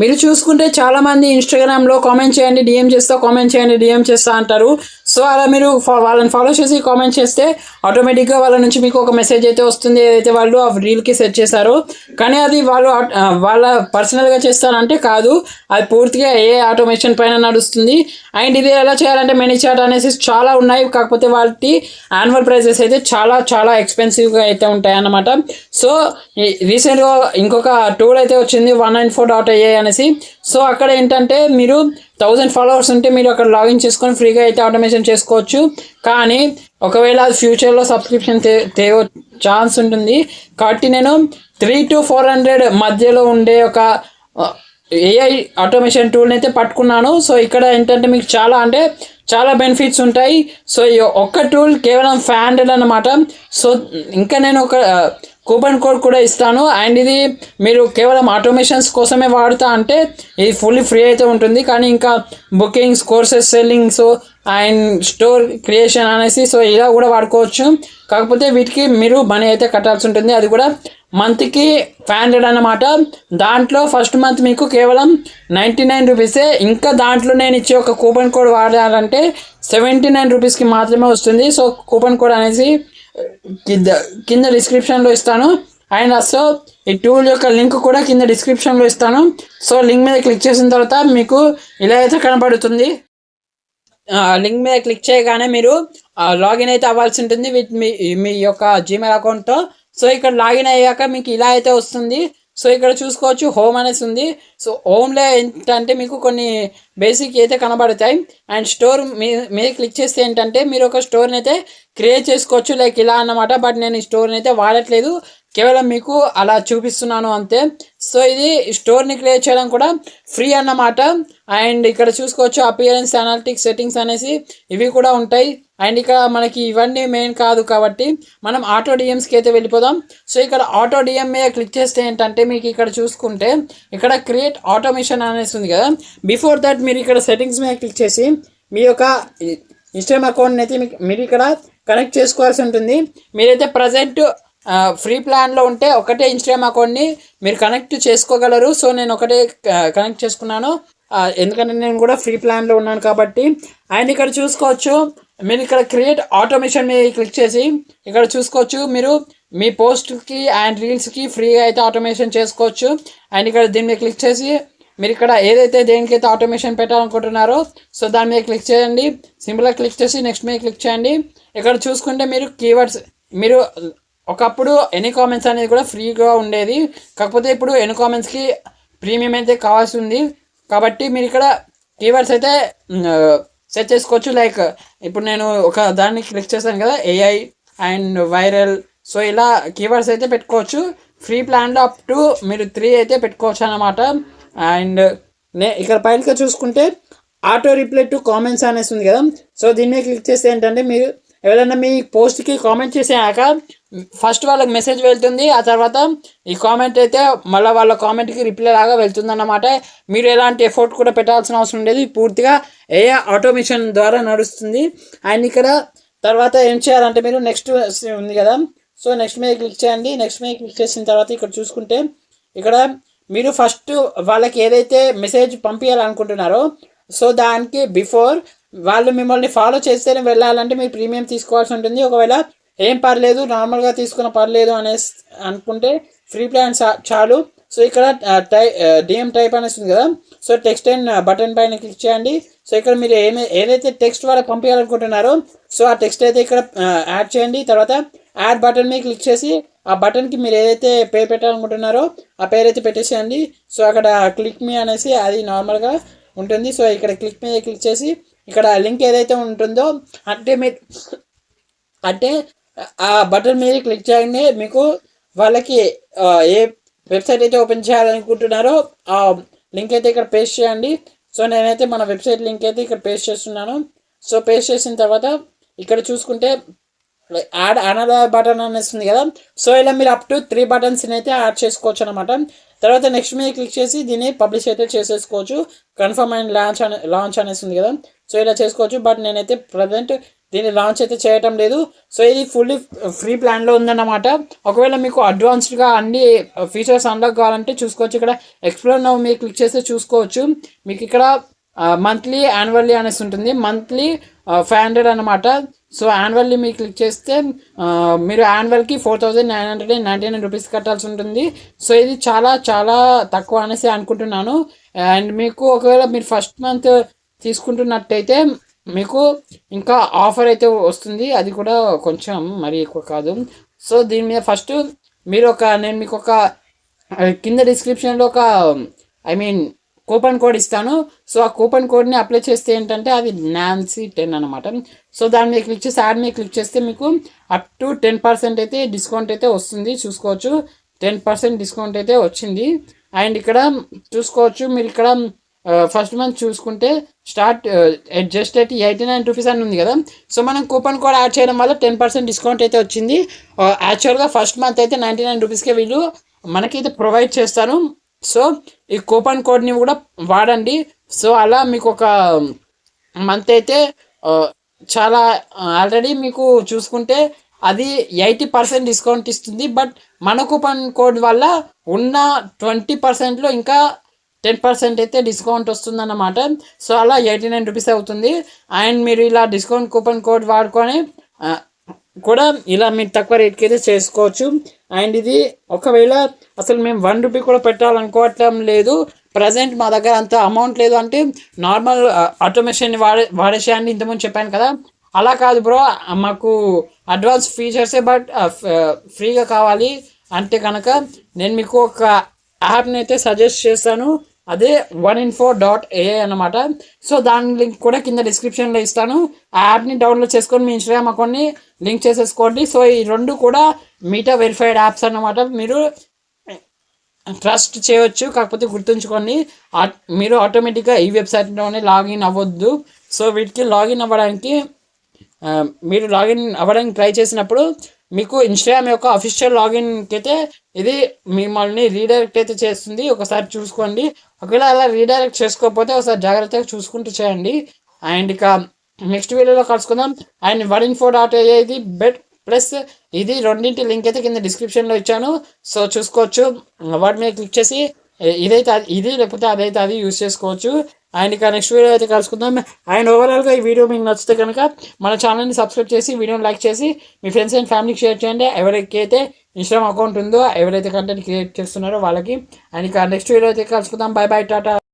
మీరు చూసుకుంటే చాలామంది ఇన్స్టాగ్రామ్లో కామెంట్ చేయండి డిఎం చేస్తా, కామెంట్ చేయండి డిఎం చేస్తా అంటారు. సో అలా మీరు వాళ్ళని ఫాలో చేసి కామెంట్ చేస్తే ఆటోమేటిక్గా వాళ్ళ నుంచి మీకు ఒక మెసేజ్ అయితే వస్తుంది, ఏదైతే వాళ్ళు ఆ రీల్కి సెట్ చేశారో. కానీ అది వాళ్ళు వాళ్ళ పర్సనల్గా చేస్తారంటే కాదు, అది పూర్తిగా ఏ ఆటోమేషన్ పైన నడుస్తుంది. అండ్ ఇది ఎలా చేయాలంటే మెనీ చాట్ అనేసి చాలా ఉన్నాయి, కాకపోతే వాటి యాన్యువల్ ప్రైజెస్ అయితే చాలా చాలా ఎక్స్పెన్సివ్గా అయితే ఉంటాయి అన్నమాట. సో రీసెంట్గా ఇంకొక టూల్ అయితే వచ్చింది 194.ai అనేసి. సో అక్కడ ఏంటంటే మీరు 1000 ఫాలోవర్స్ ఉంటే మీరు అక్కడ లాగిన్ చేసుకొని ఫ్రీగా అయితే ఆటోమేషన్ చేసుకోవచ్చు. కానీ ఒకవేళ అది ఫ్యూచర్లో సబ్స్క్రిప్షన్ తేవ ఛాన్స్ ఉంటుంది. కాబట్టి నేను 300 to 400 మధ్యలో ఉండే ఒక ఏఐ ఆటోమేషన్ టూల్ని అయితే పట్టుకున్నాను. సో ఇక్కడ ఏంటంటే మీకు చాలా బెనిఫిట్స్ ఉంటాయి. సో ఈ ఒక్క టూల్ కేవలం 500 అన్నమాట. సో ఇంకా నేను ఒక కూపన్ కోడ్ కూడా ఇస్తాను. అండ్ ఇది మీరు కేవలం ఆటోమేషన్స్ కోసమే వాడుతా అంటే ఇది ఫుల్లీ ఫ్రీ అయితే ఉంటుంది. కానీ ఇంకా bookings, courses sellings and store creation అనేసి సో ఇలా కూడా వాడుకోవచ్చు. కాకపోతే వీటికి మీరు మనీ అయితే కట్టాల్సి ఉంటుంది, అది కూడా మంత్కి 500 అన్నమాట. దాంట్లో ఫస్ట్ మంత్ మీకు కేవలం 99 రూపీసే. ఇంకా దాంట్లో నేను ఇచ్చే ఒక కూపన్ కోడ్ వాడాలంటే 79 రూపీస్కి మాత్రమే వస్తుంది. సో కూపన్ కోడ్ అనేసి కింద డిస్క్రిప్షన్లో ఇస్తాను. అండ్ సో ఈ టూల్ యొక్క లింక్ కూడా కింద డిస్క్రిప్షన్లో ఇస్తాను. సో లింక్ మీద క్లిక్ చేసిన తర్వాత మీకు ఇలా అయితే కనపడుతుంది. లింక్ మీద క్లిక్ చేయగానే మీరు లాగిన్ అయితే అవ్వాల్సి ఉంటుంది విత్ మీ యొక్క జీమెయిల్ అకౌంట్తో. సో ఇక్కడ లాగిన్ అయ్యాక మీకు ఇలా అయితే వస్తుంది. సో ఇక్కడ చూసుకోవచ్చు హోమ్ అనేసి ఉంది. సో హోమ్లో ఏంటంటే మీకు కొన్ని బేసిక్ అయితే కనబడతాయి. అండ్ స్టోర్ మీద క్లిక్ చేస్తే ఏంటంటే మీరు ఒక స్టోర్ని అయితే క్రియేట్ చేసుకోవచ్చు, లైక్ ఇలా అన్నమాట. బట్ నేను ఈ స్టోర్ని అయితే వాడట్లేదు, కేవలం మీకు అలా చూపిస్తున్నాను అంతే. సో ఇది స్టోర్ని క్రియేట్ చేయడం కూడా ఫ్రీ అన్నమాట. అండ్ ఇక్కడ చూసుకోవచ్చు అపియరెన్స్, అనాలిటిక్స్, సెట్టింగ్స్ అనేసి ఇవి కూడా ఉంటాయి. అండ్ ఇక్కడ మనకి ఇవన్నీ మెయిన్ కాదు కాబట్టి మనం ఆటో డిఎమ్స్కి అయితే వెళ్ళిపోదాం. సో ఇక్కడ ఆటో డిఎం మీద క్లిక్ చేస్తే ఏంటంటే మీకు ఇక్కడ చూసుకుంటే ఇక్కడ క్రియేట్ ఆటోమేషన్ అనేసి ఉంది కదా. బిఫోర్ దట్ మీరు ఇక్కడ సెట్టింగ్స్ మీద క్లిక్ చేసి మీ యొక్క ఇన్స్టాగ్రామ్ అకౌంట్ని అయితే మీరు ఇక్కడ కనెక్ట్ చేసుకోవాల్సి ఉంటుంది. మీరైతే ప్రజెంట్ ఫ్రీ ప్లాన్లో ఉంటే ఒకటే ఇన్స్టాగ్రామ్ అకౌంట్ని మీరు కనెక్ట్ చేసుకోగలరు. సో నేను ఒకటే కనెక్ట్ చేసుకున్నాను, ఎందుకంటే నేను కూడా ఫ్రీ ప్లాన్లో ఉన్నాను కాబట్టి. అండ్ ఇక్కడ చూసుకోవచ్చు మీరు ఇక్కడ క్రియేట్ ఆటోమేషన్ మీద క్లిక్ చేసి ఇక్కడ చూసుకోవచ్చు మీరు మీ పోస్ట్కి అండ్ రీల్స్కి ఫ్రీగా అయితే ఆటోమేషన్ చేసుకోవచ్చు. అండ్ ఇక్కడ దీని మీద క్లిక్ చేసి మీరు ఇక్కడ ఏదైతే దేనికైతే ఆటోమేషన్ పెట్టాలనుకుంటున్నారో సో దాని మీద క్లిక్ చేయండి. సింపుల్గా క్లిక్ చేసి నెక్స్ట్ మీద క్లిక్ చేయండి. ఇక్కడ చూసుకుంటే మీరు కీవర్డ్స్, మీరు ఒకప్పుడు ఎనీ కామెంట్స్ అనేది కూడా ఫ్రీగా ఉండేది, కాకపోతే ఇప్పుడు ఎనీ కామెంట్స్కి ప్రీమియం అయితే కావాల్సి ఉంది. కాబట్టి మీరు ఇక్కడ కీవర్డ్స్ అయితే సెట్ చేసుకోవచ్చు. లైక్ ఇప్పుడు నేను ఒక దాన్ని క్లిక్ చేశాను కదా, ఏఐ అండ్ వైరల్. సో ఇలా కీవర్డ్స్ అయితే పెట్టుకోవచ్చు. ఫ్రీ ప్లాన్లో అప్ టు మీరు 3 అయితే పెట్టుకోవచ్చు అన్నమాట. అండ్ ఇక్కడ పైన చూసుకుంటే ఆటో రిప్లై టు కామెంట్స్ అనేసి ఉంది కదా. సో దీని మీద క్లిక్ చేస్తే ఏంటంటే మీరు ఎవరైనా మీ పోస్ట్కి కామెంట్ చేసాక ఫస్ట్ వాళ్ళకి మెసేజ్ వెళ్తుంది, ఆ తర్వాత ఈ కామెంట్ అయితే మళ్ళీ వాళ్ళ కామెంట్కి రిప్లై లాగా వెళ్తుంది అన్నమాట. మీరు ఎలాంటి ఎఫర్ట్ కూడా పెట్టాల్సిన అవసరం లేదు, పూర్తిగా ఏఐ ఆటోమేషన్ ద్వారా నడుస్తుంది. అండ్ ఇక్కడ తర్వాత ఏం చేయాలంటే మీరు నెక్స్ట్ ఉంది కదా, సో నెక్స్ట్ మీద క్లిక్ చేయండి. నెక్స్ట్ మీద క్లిక్ చేసిన తర్వాత ఇక్కడ చూసుకుంటే ఇక్కడ మీరు ఫస్ట్ వాళ్ళకి ఏదైతే మెసేజ్ పంపించాలనుకుంటున్నారో సో దానికి బిఫోర్ వాళ్ళు మిమ్మల్ని ఫాలో చేస్తేనే వెళ్ళాలంటే మీరు ప్రీమియం తీసుకోవాల్సి ఉంటుంది. ఒకవేళ ఏం పర్లేదు నార్మల్గా తీసుకున్న పర్లేదు అనేసి అనుకుంటే ఫ్రీ ప్లాన్ చాలు. సో ఇక్కడ డిఎం టైప్ అనేసి ఉంది కదా, సో టెక్స్ట్ అండ్ బటన్ పైన క్లిక్ చేయండి. సో ఇక్కడ మీరు ఏదైతే టెక్స్ట్ వాళ్ళకి పంపించాలనుకుంటున్నారో సో ఆ టెక్స్ట్ అయితే ఇక్కడ యాడ్ చేయండి. తర్వాత యాడ్ బటన్ మీద క్లిక్ చేసి ఆ బటన్కి మీరు ఏదైతే పేరు పెట్టాలనుకుంటున్నారో ఆ పేరు అయితే పెట్టేసేయండి. సో అక్కడ క్లిక్ మీ అనేసి అది నార్మల్గా ఉంటుంది. సో ఇక్కడ క్లిక్ మీద క్లిక్ చేసి ఇక్కడ లింక్ ఏదైతే ఉంటుందో అంటే ఆ బటన్ మీద క్లిక్ చేయండి. మీకు వాళ్ళకి ఏ వెబ్సైట్ అయితే ఓపెన్ చేయాలనుకుంటున్నారో ఆ లింక్ అయితే ఇక్కడ పేస్ట్ చేయండి. సో నేనైతే మన వెబ్సైట్ లింక్ అయితే ఇక్కడ పేస్ట్ చేస్తున్నాను. సో పేస్ట్ చేసిన తర్వాత ఇక్కడ చూసుకుంటే యాడ్ అనదర్ బటన్ అనేస్తుంది కదా, సో ఇలా మీరు అప్ టు 3 బటన్స్ని అయితే యాడ్ చేసుకోవచ్చు అనమాట. తర్వాత నెక్స్ట్ మీద క్లిక్ చేసి దీన్ని పబ్లిష్ అయితే చేసేసుకోవచ్చు. కన్ఫర్మ్ అండ్ లాంచ్ అనేసి ఉంది కదా, సో ఇలా చేసుకోవచ్చు. బట్ నేనైతే ప్రజెంట్ దీన్ని లాంచ్ అయితే చేయటం లేదు. సో ఇది ఫుల్లీ ఫ్రీ ప్లాన్లో ఉందన్నమాట. ఒకవేళ మీకు అడ్వాన్స్డ్గా అన్ని ఫీచర్స్ అన్లాక్ కావాలంటే చూసుకోవచ్చు. ఇక్కడ ఎక్స్ప్లోర్ నౌ మీరు క్లిక్ చేస్తే చూసుకోవచ్చు. మీకు ఇక్కడ మంత్లీ యాన్యువల్లీ అనేసి ఉంటుంది. మంత్లీ 500 అనమాట. సో యాన్యువల్లీ మీరు క్లిక్ చేస్తే మీరు యాన్యువల్కి 4999 రూపీస్ కట్టాల్సి ఉంటుంది. సో ఇది చాలా చాలా తక్కువ అనేసి అనుకుంటున్నాను. అండ్ మీకు ఒకవేళ మీరు ఫస్ట్ మంత్ తీసుకుంటున్నట్టయితే మీకు ఇంకా ఆఫర్ అయితే వస్తుంది. అది కూడా కొంచెం మరీ ఎక్కువ కాదు. సో దీని మీద ఫస్ట్ మీరు నేను మీకు ఒక కింద డిస్క్రిప్షన్లో ఒక కూపన్ కోడ్ ఇస్తాను. సో ఆ కూపన్ కోడ్ని అప్లై చేస్తే ఏంటంటే అది 𝑔𝓶𝓪𝓲𝓵 అనమాట. సో దాని మీద క్లిక్ చేసి యాడ్ మీద క్లిక్ చేస్తే మీకు అప్ టు 10% అయితే డిస్కౌంట్ అయితే వస్తుంది. చూసుకోవచ్చు 10% డిస్కౌంట్ అయితే వచ్చింది. అండ్ ఇక్కడ చూసుకోవచ్చు మీరు ఇక్కడ ఫస్ట్ మంత్ చూసుకుంటే స్టార్ట్ జస్ట్ అయితే 89 రూపీస్ అని ఉంది కదా. సో మనం కూపన్ కోడ్ యాడ్ చేయడం వల్ల 10% డిస్కౌంట్ అయితే వచ్చింది. యాక్చువల్గా ఫస్ట్ మంత్ అయితే 99 రూపీస్కే వీళ్ళు మనకైతే ప్రొవైడ్ చేస్తారు. సో ఈ కూపన్ కోడ్ని కూడా వాడండి. సో అలా మీకు ఒక మంత్ అయితే చాలా ఆల్రెడీ మీకు చూసుకుంటే అది 80% డిస్కౌంట్ ఇస్తుంది. బట్ మన కూపన్ కోడ్ వల్ల ఉన్న 20%లో ఇంకా 10% అయితే డిస్కౌంట్ వస్తుందన్నమాట. సో అలా 89 రూపీస్ అవుతుంది. అండ్ మీరు ఇలా డిస్కౌంట్ కూపన్ కోడ్ వాడుకొని కూడా ఇలా మీరు తక్కువ రేట్కి అయితే చేసుకోవచ్చు. అండ్ ఇది ఒకవేళ అసలు మేము 1 రూపీ కూడా పెట్టాలనుకోవటం లేదు, ప్రజెంట్ మా దగ్గర అంత అమౌంట్ లేదు అంటే నార్మల్ ఆటోమేషన్ వాడేసేయండి. ఇంతకుముందు చెప్పాను కదా, అలా కాదు బ్రో, మాకు అడ్వాన్స్ ఫీచర్సే బట్ ఫ్రీగా కావాలి అంటే కనుక నేను మీకు ఒక యాప్ని అయితే సజెస్ట్ చేస్తాను. అదే 1info.ai అన్నమాట. సో దాని లింక్ కూడా కింద డిస్క్రిప్షన్లో ఇస్తాను. ఆ యాప్ని డౌన్లోడ్ చేసుకొని మీ ఇన్స్టాగ్రామ్ అకౌంట్ని లింక్ చేసేసుకోండి. సో ఈ రెండు కూడా మీటా వెరిఫైడ్ యాప్స్ అన్నమాట. మీరు ట్రస్ట్ చేయవచ్చు. కాకపోతే గుర్తుంచుకోండి, మీరు ఆటోమేటిక్గా ఈ వెబ్సైట్లోనే లాగిన్ అవ్వద్దు. సో వీటికి లాగిన్ అవ్వడానికి మీరు లాగిన్ అవ్వడానికి ట్రై చేసినప్పుడు మీకు ఇన్స్టాగ్రామ్ యొక్క అఫీషియల్ లాగిన్కి అయితే ఇది మిమ్మల్ని రీడైరెక్ట్ అయితే చేస్తుంది. ఒకసారి చూసుకోండి. ఒకవేళ అలా రీడైరెక్ట్ చేసుకోకపోతే ఒకసారి జాగ్రత్తగా చూసుకుంటూ చేయండి. అండ్ ఇక నెక్స్ట్ వీడియోలో కలుసుకుందాం. అండ్ 1info.ai ఇది బెట్ ప్లస్ ఇది రెండింటి లింక్ అయితే కింద డిస్క్రిప్షన్లో ఇచ్చాను. సో చూసుకోవచ్చు. వాటి మీద క్లిక్ చేసి ఇదైతే ఇది లేకపోతే అదైతే అది యూజ్ చేసుకోవచ్చు. అండ్ ఇక నెక్స్ట్ వీడియో అయితే కలుసుకుందాం. అండ్ ఓవరాల్గా ఈ వీడియో మీకు నచ్చితే కనుక మన ఛానల్ని సబ్స్క్రైబ్ చేసి వీడియోని లైక్ చేసి మీ ఫ్రెండ్స్ అండ్ ఫ్యామిలీకి షేర్ చేయండి. ఎవరికైతే ఇన్స్టాగ్రామ్ అకౌంట్ ఉందో, ఎవరైతే కంటెంట్ క్రియేట్ చేస్తున్నారో వాళ్ళకి. అండ్ ఇక నెక్స్ట్ వీడియో అయితే కలుసుకుందాం. By by, Tata.